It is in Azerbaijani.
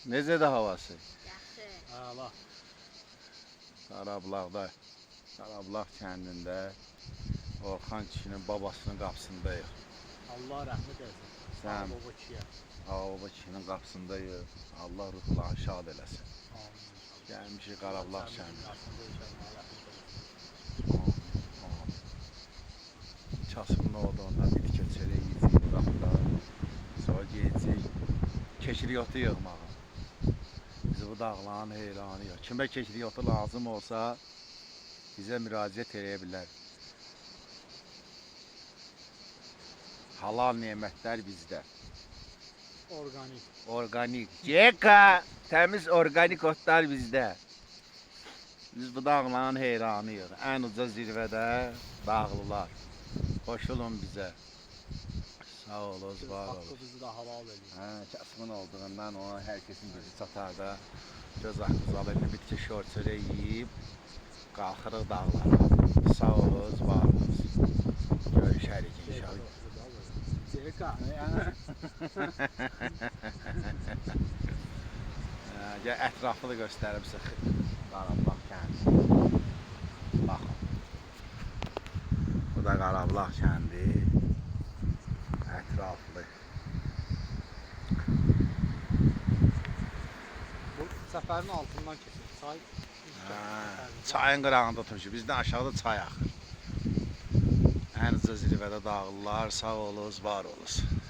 Necə də havası? Yaxşı. Allah. Qarabağda, Qarabağ kəndində Orxan kişinin babasının qapısındayıq. Allah rəhmət eləsin. Sən Baba kişiyə. Baba kişinin qapısındayıq. Allah ruhlarını şad eləsin. Amin. Gəlmişik Qarabağ kəndinə. Kasımın olduğunda bir keçələ yiyəcək buraxda. Sonra gedəcək keçirik otu yığmağa. Bizi bu dağların heyranı yox. Kimə keçirik otu lazım olsa bizə müraciət edə bilər. Halal nemətlər bizdə. Organik. Organik. Ceka! Təmiz organik otlar bizdə. Biz bu dağların heyranıyıq. Ən uca zirvədə dağlılar. Qoşulun bizə. Sağ olun, var olun. Haqqı bizi də halal edin. Kasımın olduğundan ona hər kəsin bizi çatar da. Göz haqqımız alır, bitki şorçörə yiyib qalxırıq dağlara. Sağ olun, var olun. Görüşərik inşallah. Ceka. Gəl ətraflı göstərim sizə. Qarabağ kəndi. Baxın. Bu da Qarabağ kəndi. Ətraflı. Bu səfərin altından keçir. Çay. Çayın qırağında oturmuşuq. Bizdən aşağıda çay axır. Ən uca zirvədə dağlılar. Sağ olun, var olun.